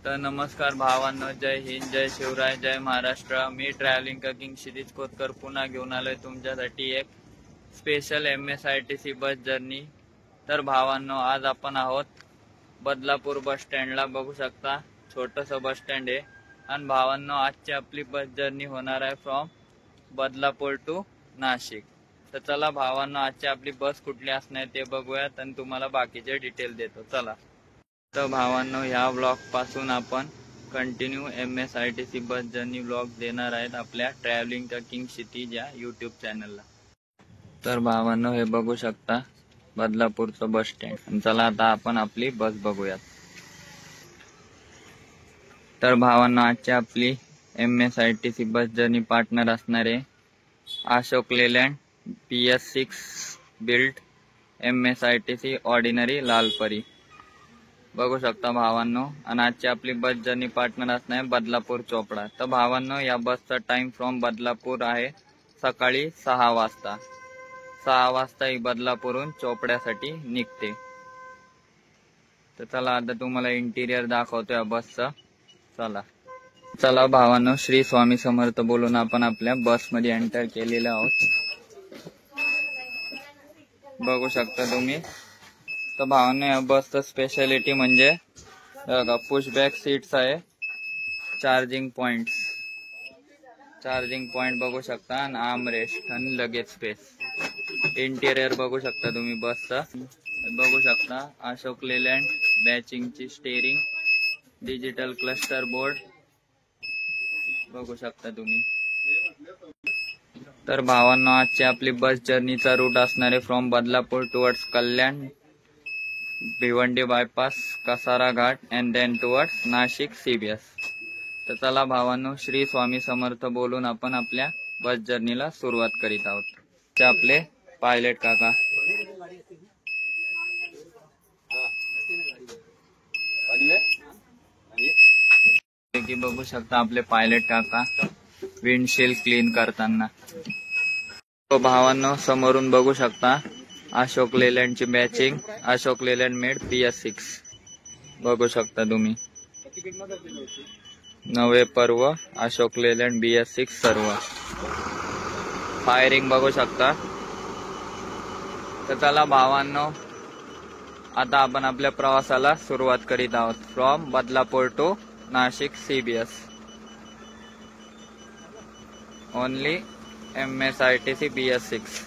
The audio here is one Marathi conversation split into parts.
तर नमस्कार भावांनो, जय हिंद, जय शिवराय, जय महाराष्ट्र. मी ट्रॅव्हलिंग का किंग क्षितिज कोतकर पुन्हा घेऊन आलोय तुमच्यासाठी एक स्पेशल MSITC बस जर्नी. तर भावांनो, आज आपण आहोत बदलापूर बस स्टँडला. बघू शकता छोटंसं बस स्टँड आहे. आणि भावांनो, आजची आपली बस जर्नी होणार आहे फ्रॉम बदलापूर टू नाशिक. तर चला भावांनो, आजची आपली बस कुठली असणार ते बघूयात आणि तुम्हाला बाकीचे डिटेल देतो. चला. तर भावांनो, ह्या ब्लॉग पासून आपण continue MSITC bus journey blog देणार आहेत आपल्या ट्रॅव्हलिंग द किंग क्षितिज या यूट्यूब चॅनलला. तर भावांनो, हे बघू शकता बदलापूरचं बस स्टँड. चला आता आपण आपली बस बघूयात. तर भावांनो, आजची आपली MSITC बस जर्नी पार्टनर असणारे Ashok Leyland PS6 built MSITC ordinary Lalpari. बघू शकता भावांनो. आणि आजची आपली बस जर्नी पार्टनर असणार बदलापूर चोपडा. तर भावांनो, या बसचा टाइम फ्रॉम बदलापूर आहे सकाळी 6 वाजता. 6 वाजता ही बदलापूरहून चोपड्यासाठी निघते. तर चला आता तुम्हाला इंटिरियर दाखवतो या बसचं. चला भावांनो, श्री स्वामी समर्थ बोलून आपण आपल्या बसमध्ये एंटर केलेलो आहोत. बघू शकता तुम्ही. तर भावांनो, या बसचं स्पेशालिटी म्हणजे पुशबॅक सीट्स आहे, चार्जिंग पॉइंट बघू शकता, आणि आर्मरेस्ट आणि लगेज स्पेस. इंटेरियर बघू शकता तुम्ही बसचं. बघू शकता अशोक लेलँड बॅचिंगची स्टेअरिंग, डिजिटल क्लस्टर बोर्ड बघू शकता तुम्ही. तर भावांनो, आजची आपली बस जर्नीचा रूट असणार आहे from Badlapur towards Kalyan, Bhiwandi bypass, Kasara Ghat and then towards Nashik CBS. तर चला भावांनो, श्री स्वामी समर्थ बोलून आपण आपल्या बस जर्नीला सुरुवात करीत आहोत. ते आपले पायलट काका. की बघू शकता आपले पायलट काका विंडशील्ड क्लीन करताना. तो भावांनो, समोरून बघू शकता अशोक लेलँडची badging, Ashok Leyland made PS6 बघू शकता तुम्ही. नवे पर्व अशोक लेलँड BS6 सर्व. फायरिंग बघू शकता. तर चला भावांनो, आता आपण आपल्या प्रवासाला सुरुवात करीत आहोत from Badlapur to Nashik CBS. Only MSITC BS6.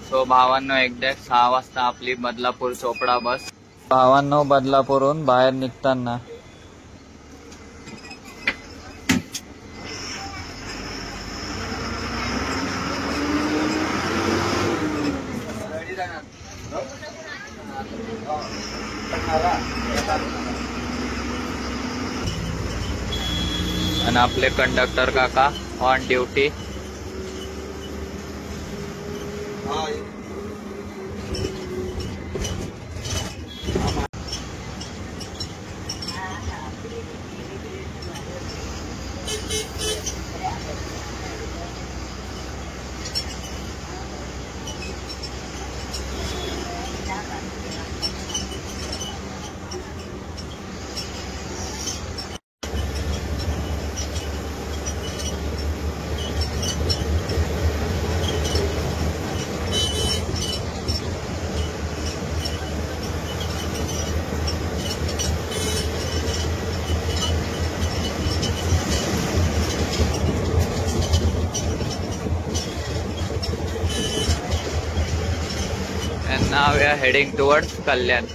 So भावांनो, एक्झॅक्ट 6 वाजता आपली बदलापूर चोपडा बस. भावांनो, बदलापूरहून बाहेर निघताना आणि आपले कंडक्टर काका on duty. And now we are heading towards Kalyan.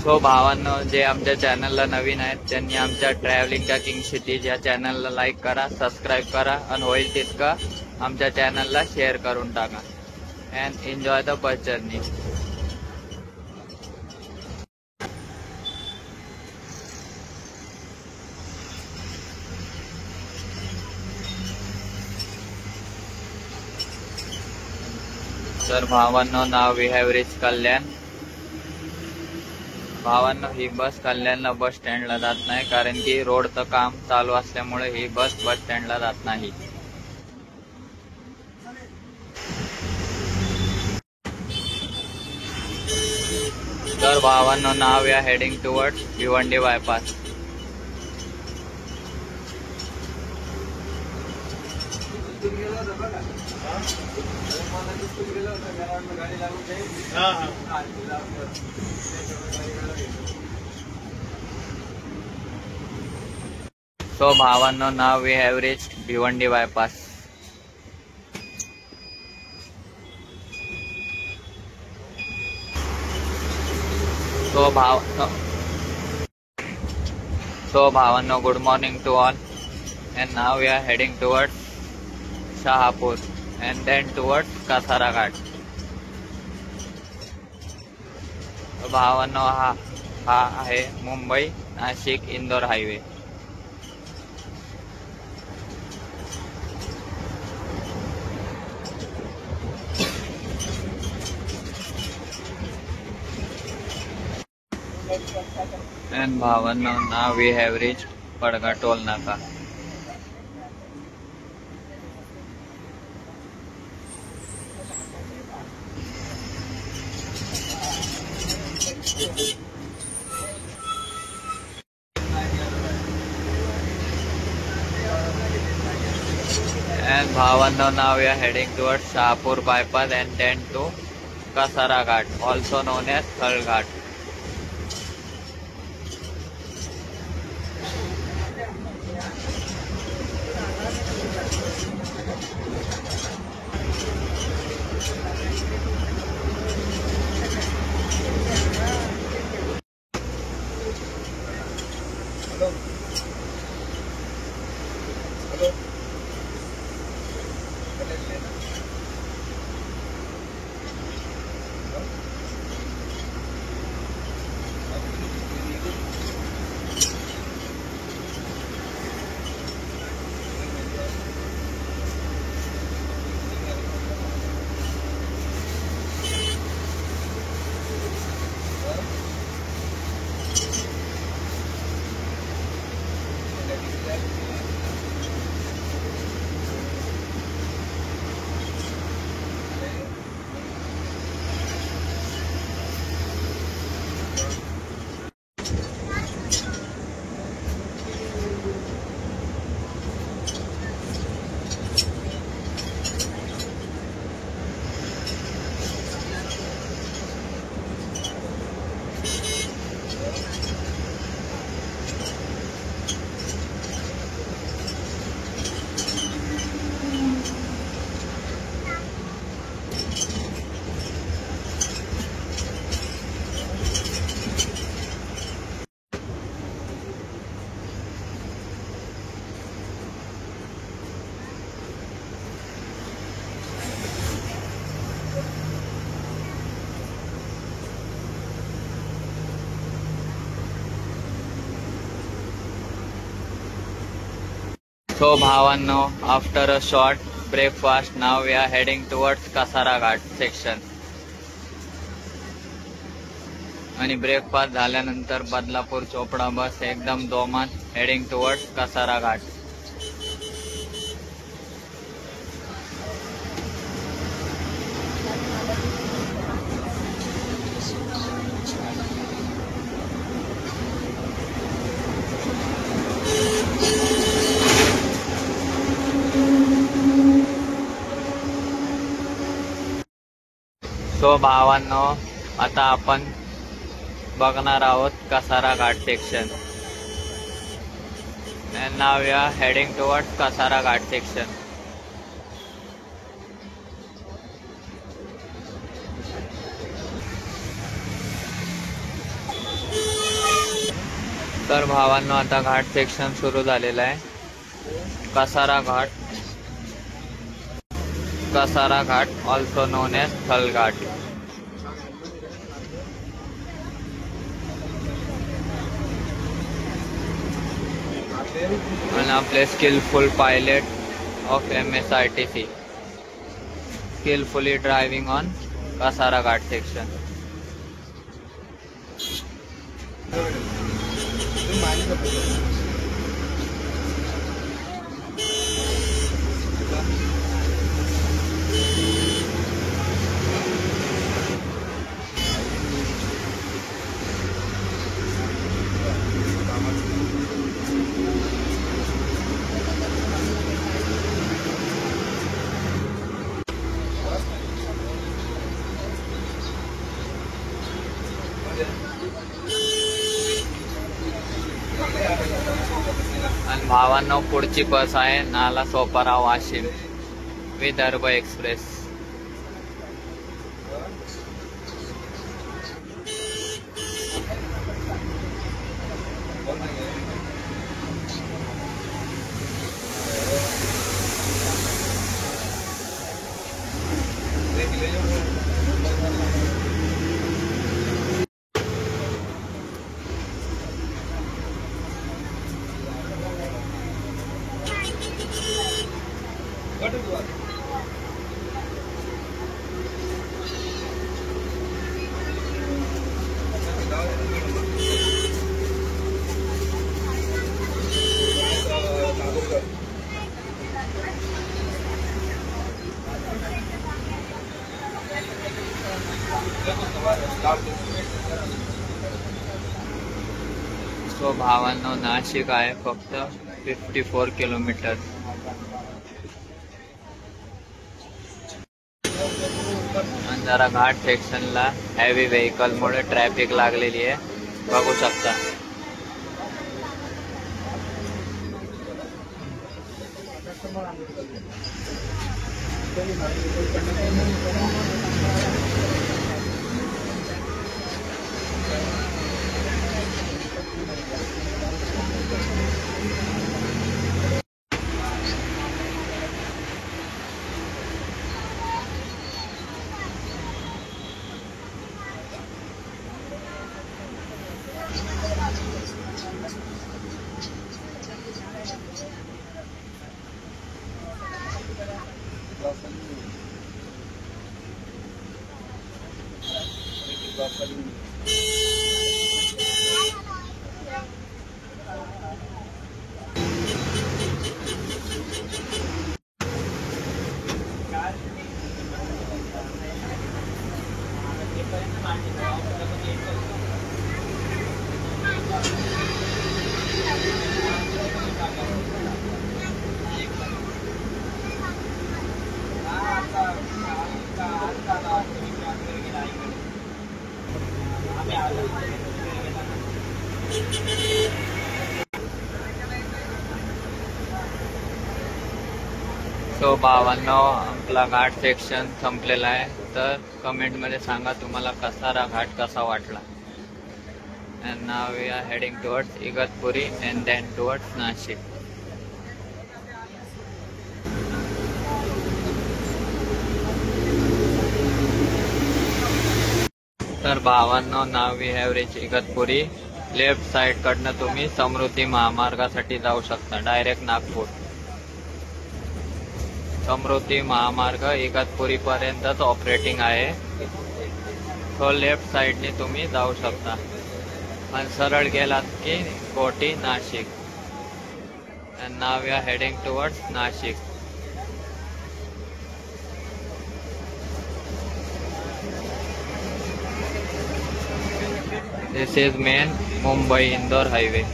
So भावांनो, जे आमच्या चॅनलला नवीन आहेत त्यांनी आमच्या ट्रॅव्हलिंग का किंग क्षितिज या चॅनलला लाईक करा, सबस्क्राईब करा आणि होईल तितकं आमच्या चॅनलला शेअर करून टाका. And enjoy the bus journey. तर भावांनो, now we have reach Kalyan. भावांनो, ही बस कल्याणला बस स्टँडला जात नाही, कारण की रोडचं काम चालू असल्यामुळे ही बस स्टँडला जात नाही. तर भावांनो, now we are heading towards Bhiwandi bypass. So भावांनो, now we have reached Bhiwandi bypass. So भावांनो, good morning to all, and now we are heading towards Shahapur and then towards Kasara Ghat. भावांनो, हा आहे मुंबई नाशिक इंदोर हायवे. And भावांनो, now we have reached Padga toll naka. And भावांनो, now we are heading towards Shahapur bypass and then to Kasara Ghat, also known as Thal Ghat. So भावांनो, after a short breakfast, now we are heading towards Kasara Ghat section. आणि ब्रेकफास्ट झाल्यानंतर बदलापूर चोपडा बस एकदम दोमात हेडिंग टुवर्ड्स कसारा घाट. सो भावांनो, आता आपण बघणार आहोत कसारा घाट section. and now we are heading towards Kasara Ghat section. तर भावांनो, आता घाट सेक्शन सुरू झालेलं आहे. Kasara Ghat also known as Thal Ghat. आणि आपले skillful pilot of MSRTC skillfully driving on Kasara Ghat section. भावांनो पुढची बस आहे नाला सोपारा वाशिम विदर्भ एक्सप्रेस. सो भावांनो नाशिक आहे फक्त 54 किलोमीटर. आणि जरा घाट सेक्शनला हेवी व्हेकल मुळे ट्रॅफिक लागलेली आहे बघू शकता. सो भावांनो आपला घाट सेक्शन संपलेला आहे. तर कमेंटमध्ये सांगा तुम्हाला कसारा घाट कसा वाटला. And now we are heading towards Igatpuri and then towards Nashik. तर भावांनो now we have reach Igatpuri. Left side कडनं तुम्ही समृद्धी महामार्गासाठी जाऊ शकता डायरेक्ट नागपूर. समृद्धी महामार्ग इगतपुरी पर्यंतच ऑपरेटिंग आहे. तो लेफ्ट साइडने तुम्ही जाऊ शकता आणि सरळ गेलात की कोटी Nashik. And now we are heading towards Nashik. This is main Mumbai Indore highway.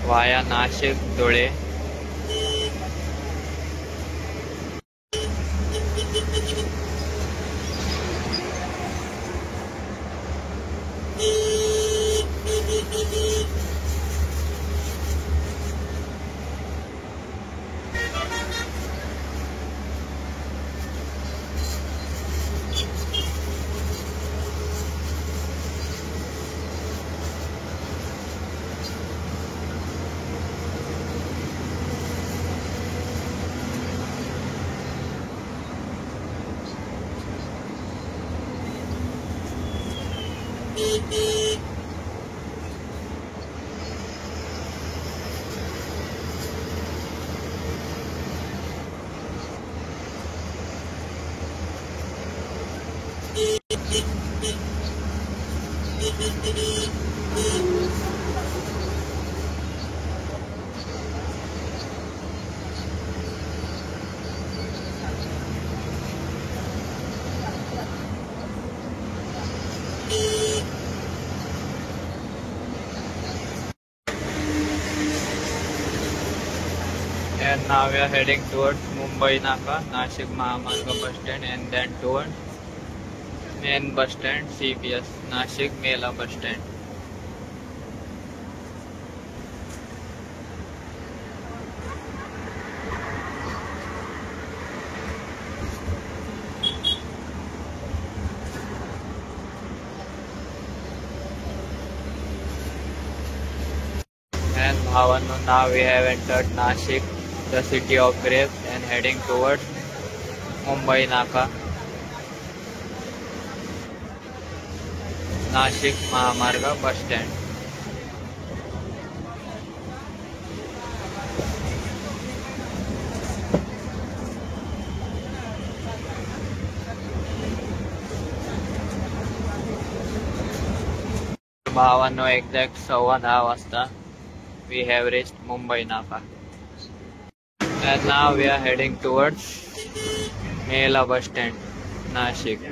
Via Nashik Dhule. And now we are heading towards Mumbai Naka, Nashik Mahamarga bus stand, and then towards main bus stand CBS Nashik Mela bus stand. And भावांनो, now we have entered Nashik, the city of grapes, and heading towards Mumbai Naka. Nashik महामार्ग बस स्टँड. भावांनो, एक्झॅक्ट 10:15 वाजता we have reached Mumbai Naka. And now we are heading towards Mela bus stand, Nashik,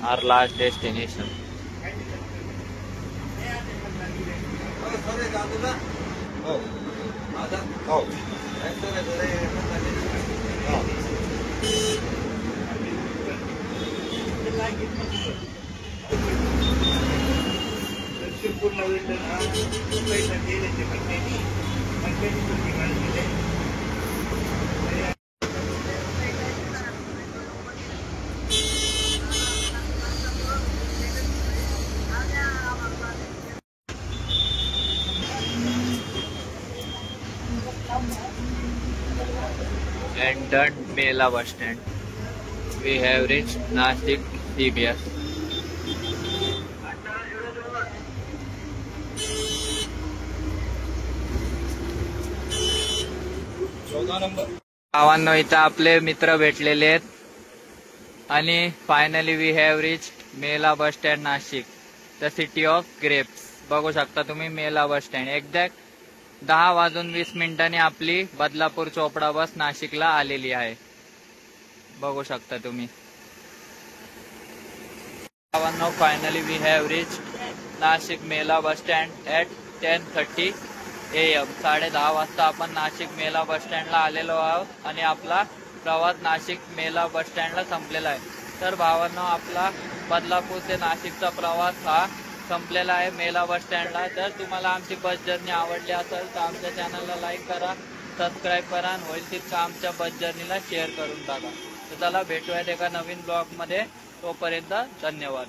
our last destination. Entered Mela bus stand. We have reached Nashik CBS. भावांनो, इथं आपले मित्र भेटलेले आहेत आणि फायनली वी हॅव रिच्ड मेला bus stand Nashik, the city of grapes. बघू शकता तुम्ही मेला बस स्टँड. एक्झॅक्ट 10:20 आपली बदलापूर चोपडा बस नाशिकला आलेली आहे. बघू शकता तुम्ही. भावांनो, finally we have reached Nashik Mela bus stand at 10:30 AM. 10:30 वाजता आपण नाशिक मेला बस स्टँडला आलेलो आहोत आणि आपला प्रवास नाशिक मेला बस स्टँडला संपलेला आहे. तर भावांनो, आपला बदलापूर ते नाशिकचा प्रवास हा संपलेला आहे मेला बस स्टँडला. जर तुम्हाला आमची बस जर्नी आवडली असेल तर आमच्या चॅनलला लाईक करा, सबस्क्राईब करा आणि होईल तितकं आमच्या बस जर्नीला शेअर करून टाका. तर चला, भेटूयात एका नवीन ब्लॉगमध्ये. तोपर्यंत धन्यवाद.